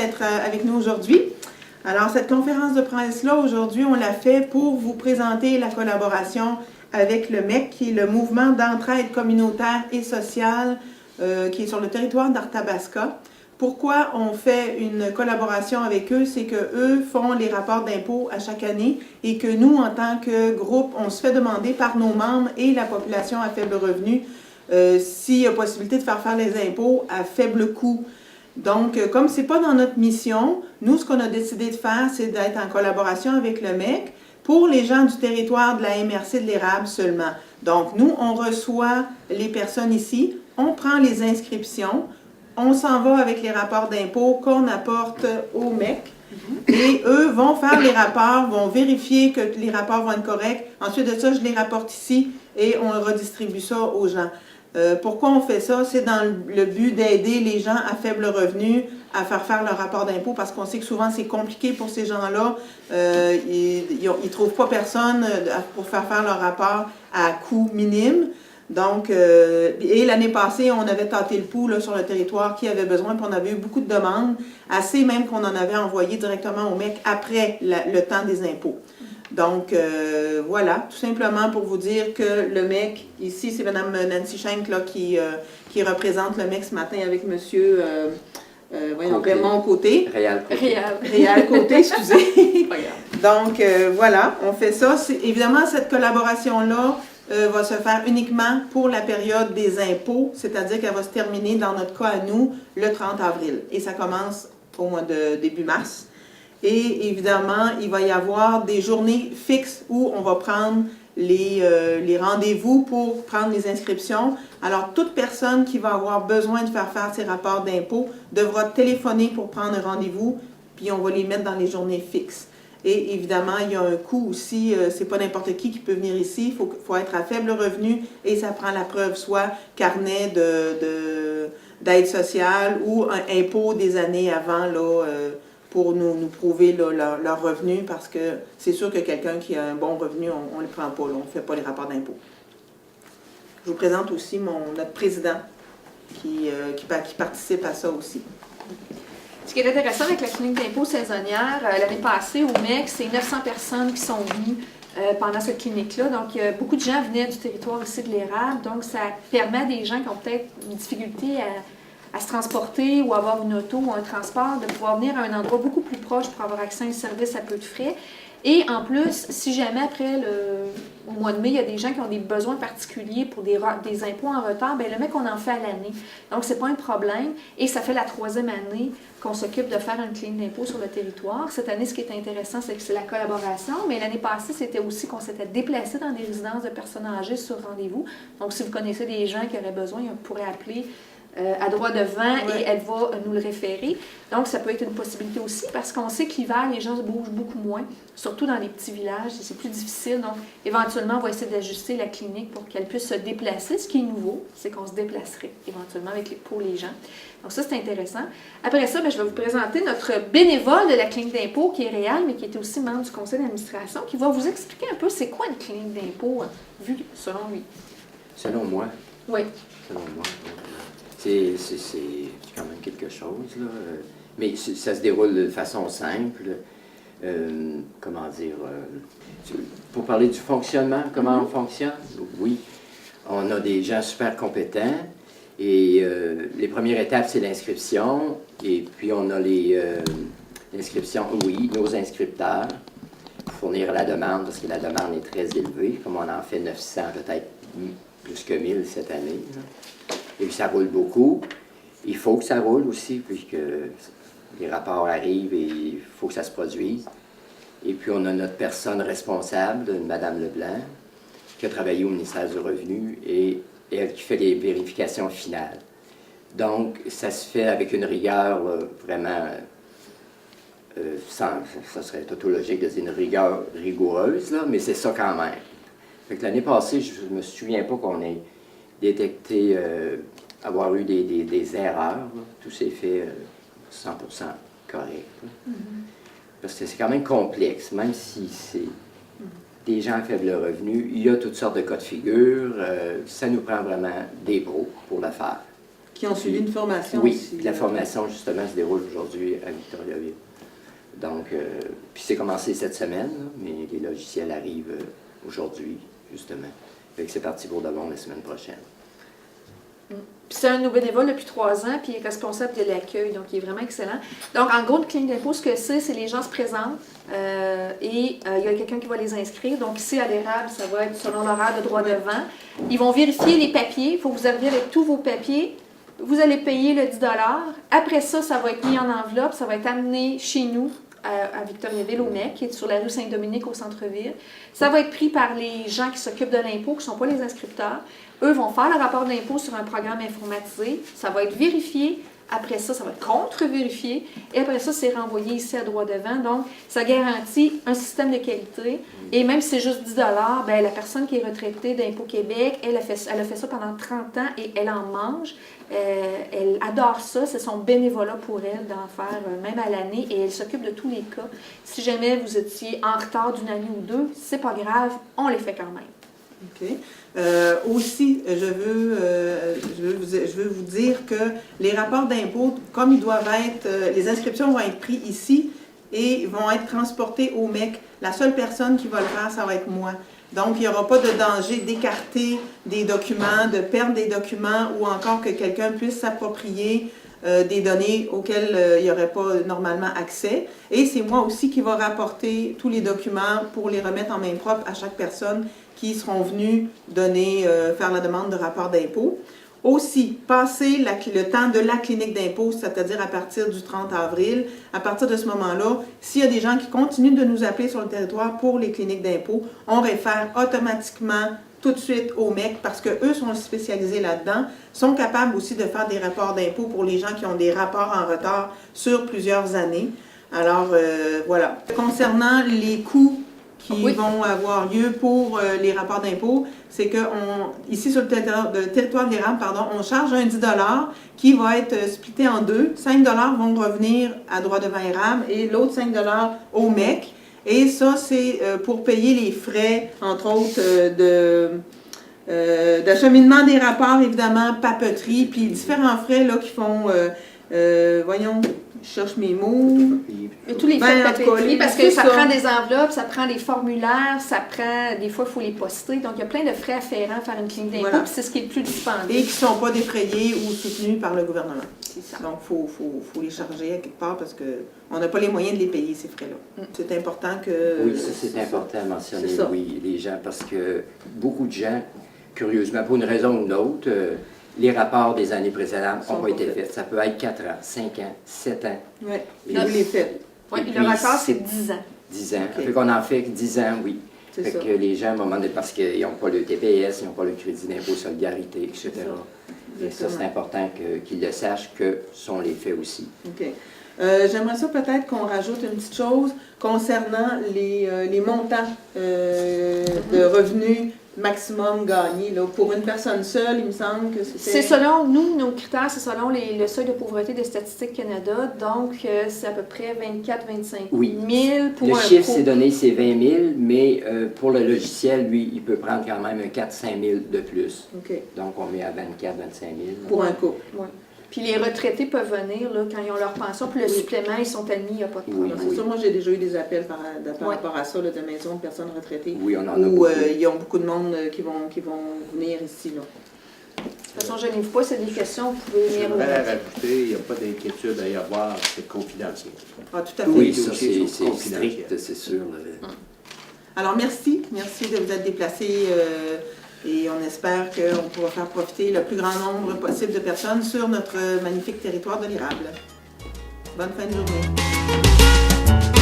d'être avec nous aujourd'hui. Alors, cette conférence de presse-là, aujourd'hui, on l'a fait pour vous présenter la collaboration avec le MEC, qui est le mouvement d'entraide communautaire et sociale qui est sur le territoire d'Arthabasca. Pourquoi on fait une collaboration avec eux? C'est qu'eux font les rapports d'impôts à chaque année et que nous, en tant que groupe, on se fait demander par nos membres et la population à faible revenu s'il y a possibilité de faire les impôts à faible coût. Donc, comme ce n'est pas dans notre mission, nous, ce qu'on a décidé de faire, c'est d'être en collaboration avec le MEC pour les gens du territoire de la MRC de l'Érable seulement. Donc, nous, on reçoit les personnes ici, on prend les inscriptions, on s'en va avec les rapports d'impôts qu'on apporte au MEC et eux vont faire les rapports, vont vérifier que les rapports vont être corrects. Ensuite de ça, je les rapporte ici et on redistribue ça aux gens. Pourquoi on fait ça? C'est dans le but d'aider les gens à faible revenu à faire leur rapport d'impôt parce qu'on sait que souvent c'est compliqué pour ces gens-là. Ils ne trouvent pas personne pour faire leur rapport à coût minime. Donc, et l'année passée, on avait tâté le pouls là, sur le territoire qui avait besoin, puis on avait eu beaucoup de demandes, assez même qu'on en avait envoyé directement au MEC après le temps des impôts. Donc, voilà, tout simplement pour vous dire que le MEC, ici, c'est Mme Nancy Schenck là, qui représente le MEC ce matin avec M. Raymond Côté. Réal Côté, excusez. Donc, voilà, on fait ça. Évidemment, cette collaboration-là va se faire uniquement pour la période des impôts, c'est-à-dire qu'elle va se terminer, dans notre cas à nous, le 30 avril. Et ça commence au mois de début mars. Et évidemment, il va y avoir des journées fixes où on va prendre les rendez-vous pour prendre les inscriptions. Alors, toute personne qui va avoir besoin de faire ses rapports d'impôts devra téléphoner pour prendre un rendez-vous, puis on va les mettre dans les journées fixes. Et évidemment, il y a un coût aussi, c'est pas n'importe qui peut venir ici, il faut être à faible revenu et ça prend la preuve, soit carnet d'aide sociale ou un impôt des années avant là, pour nous prouver là, leur revenu, parce que c'est sûr que quelqu'un qui a un bon revenu, on ne le prend pas, là, on ne fait pas les rapports d'impôt. Je vous présente aussi notre président qui participe à ça aussi. Ce qui est intéressant avec la clinique d'impôt saisonnière, l'année passée au MEC, c'est 900 personnes qui sont venues pendant cette clinique-là. Donc, beaucoup de gens venaient du territoire ici de l'Érable. Donc, ça permet à des gens qui ont peut-être une difficulté à se transporter ou avoir une auto ou un transport, de pouvoir venir à un endroit beaucoup plus proche pour avoir accès à un service à peu de frais. Et en plus, si jamais après, au mois de mai, il y a des gens qui ont des besoins particuliers pour des impôts en retard, bien le MEC, on en fait à l'année. Donc, ce n'est pas un problème. Et ça fait la 3e année qu'on s'occupe de faire une clinique d'impôt sur le territoire. Cette année, ce qui est intéressant, c'est que c'est la collaboration. Mais l'année passée, c'était aussi qu'on s'était déplacé dans des résidences de personnes âgées sur rendez-vous. Donc, si vous connaissez des gens qui auraient besoin, vous pourrez appeler à droit devant et elle va nous le référer. Donc, ça peut être une possibilité aussi parce qu'on sait que l'hiver, les gens se bougent beaucoup moins, surtout dans les petits villages, c'est plus difficile. Donc, éventuellement, on va essayer d'ajuster la clinique pour qu'elle puisse se déplacer. Ce qui est nouveau, c'est qu'on se déplacerait éventuellement pour les gens. Donc, ça, c'est intéressant. Après ça, bien, je vais vous présenter notre bénévole de la clinique d'impôt qui est Réal, mais qui est aussi membre du conseil d'administration, qui va vous expliquer un peu c'est quoi une clinique d'impôt, vue selon lui. Selon moi? Oui. Selon moi. C'est quand même quelque chose, là. Mais ça se déroule de façon simple. Comment dire? Pour parler du fonctionnement, comment on fonctionne? Oui. On a des gens super compétents. Et les premières étapes, c'est l'inscription. Et puis, on a l'inscription, oui, nos inscripteurs, pour fournir la demande, parce que la demande est très élevée. Comme on en fait 900, peut-être plus que 1000 cette année, là. Et puis ça roule beaucoup. Il faut que ça roule aussi, puisque les rapports arrivent et il faut que ça se produise. Et puis on a notre personne responsable, Mme Leblanc, qui a travaillé au ministère du Revenu et elle qui fait les vérifications finales. Donc ça se fait avec une rigueur vraiment, ça serait tautologique de dire une rigueur rigoureuse, là, mais c'est ça quand même. Fait que l'année passée, je ne me souviens pas qu'on ait détecté, avoir eu des erreurs. Là. Tout s'est fait 100% correct. Parce que c'est quand même complexe, même si c'est des gens à faible revenu, il y a toutes sortes de cas de figure. Ça nous prend vraiment des pros pour le faire, qui ont suivi une formation Oui, aussi. puis la formation, justement, se déroule aujourd'hui à Victoriaville. Donc, puis c'est commencé cette semaine, là, mais les logiciels arrivent aujourd'hui, justement. Fait que c'est parti pour de bon la semaine prochaine. Puis c'est un nouveau bénévole depuis 3 ans, puis il est responsable de l'accueil, donc il est vraiment excellent. Donc, en gros, le clinique d'impôt, ce que c'est les gens se présentent et il y a quelqu'un qui va les inscrire. Donc, ici, à l'érable, ça va être selon l'horaire de droit devant. Ils vont vérifier les papiers. Il faut que vous arriviez avec tous vos papiers. Vous allez payer le 10 $. Après ça, ça va être mis en enveloppe. Ça va être amené chez nous, à Victoriaville, au MEC, qui est sur la rue Saint-Dominique, au centre-ville. Ça va être pris par les gens qui s'occupent de l'impôt, qui ne sont pas les inscripteurs. Eux vont faire le rapport d'impôt sur un programme informatisé. Ça va être vérifié. Après ça, ça va être contre-vérifié. Et après ça, c'est renvoyé ici à droit devant. Donc, ça garantit un système de qualité. Et même si c'est juste 10 $, bien, la personne qui est retraitée d'Impôt Québec, elle a fait ça pendant 30 ans et elle en mange. Elle adore ça. C'est son bénévolat pour elle d'en faire même à l'année. Et elle s'occupe de tous les cas. Si jamais vous étiez en retard d'une année ou deux, c'est pas grave, on les fait quand même. OK. Aussi, je veux vous dire que les rapports d'impôt, comme ils doivent être, les inscriptions vont être prises ici et vont être transportées au MEC. La seule personne qui va le faire, ça va être moi. Donc, il n'y aura pas de danger d'écarter des documents, de perdre des documents ou encore que quelqu'un puisse s'approprier des données auxquelles il n'y aurait pas normalement accès. Et c'est moi aussi qui va rapporter tous les documents pour les remettre en main propre à chaque personne qui seront venus faire la demande de rapport d'impôt. Aussi, passer le temps de la clinique d'impôt, c'est-à-dire à partir du 30 avril, à partir de ce moment-là, s'il y a des gens qui continuent de nous appeler sur le territoire pour les cliniques d'impôt, on réfère automatiquement tout de suite au MEC parce qu'eux sont spécialisés là-dedans, sont capables aussi de faire des rapports d'impôt pour les gens qui ont des rapports en retard sur plusieurs années. Alors, voilà. Concernant les coûts qui vont avoir lieu pour les rapports d'impôt, c'est que ici sur le territoire de l'érable, on charge un 10 $ qui va être splitté en deux. 5 $ vont revenir à droit devant érable et l'autre 5 $ au MEC. Et ça, c'est pour payer les frais, entre autres, d'acheminement des rapports, évidemment, papeterie, puis différents frais là, qui font, voyons, je cherche mes mots. Et tous les frais de papeterie, parce que ça prend des enveloppes, ça prend des formulaires, ça prend, des fois, il faut les poster. Donc, il y a plein de frais afférents à faire une clinique d'impôt, puis c'est ce qui est le plus dispendieux. Et qui ne sont pas défrayés ou soutenus par le gouvernement. C'est ça. Donc, il faut les charger à quelque part parce qu'on n'a pas les moyens de les payer, ces frais-là. C'est important que... Oui, ça, c'est important à mentionner, oui, les gens, parce que beaucoup de gens, curieusement, pour une raison ou une autre, les rapports des années précédentes n'ont pas été faits. Ça peut être 4 ans, 5 ans, 7 ans. Oui, vous les faites. Oui, le record, c'est 10 ans. 10 ans. Okay. Fait qu'on en fait 10 ans, oui. Fait que les gens, à un moment donné, parce qu'ils n'ont pas le TPS, ils n'ont pas le crédit d'impôt solidarité, etc. Et ça, c'est important qu'ils le sachent que sont les faits aussi. OK. J'aimerais ça peut-être qu'on rajoute une petite chose concernant les montants de revenus maximum gagné. Là. Pour une personne seule, il me semble que c'était... C'est selon nous, nos critères, c'est selon le seuil de pauvreté des Statistiques Canada. Donc, c'est à peu près 24-25 000 pour le un chiffre, c'est donné, c'est 20 000, mais pour le logiciel, lui, il peut prendre quand même un 4-5 000 de plus. Okay. Donc, on met à 24-25 000. Pour un couple. Oui. Puis les retraités peuvent venir là, quand ils ont leur pension, puis le supplément, ils sont admis, il n'y a pas de problème. C'est ça, moi j'ai déjà eu des appels par rapport à ça, là, de maisons de personnes retraitées. Oui, on en a où il y a beaucoup de monde qui vont venir ici. Là. De toute façon, je n'ai pas, c'est des questions, vous pouvez venir. J'aimerais rajouter, il n'y a pas d'inquiétude à y avoir, c'est confidentiel. Ah, tout à fait. Oui, ça c'est strict, c'est sûr. Alors merci de vous être déplacés. Et on espère qu'on pourra faire profiter le plus grand nombre possible de personnes sur notre magnifique territoire de l'érable. Bonne fin de journée.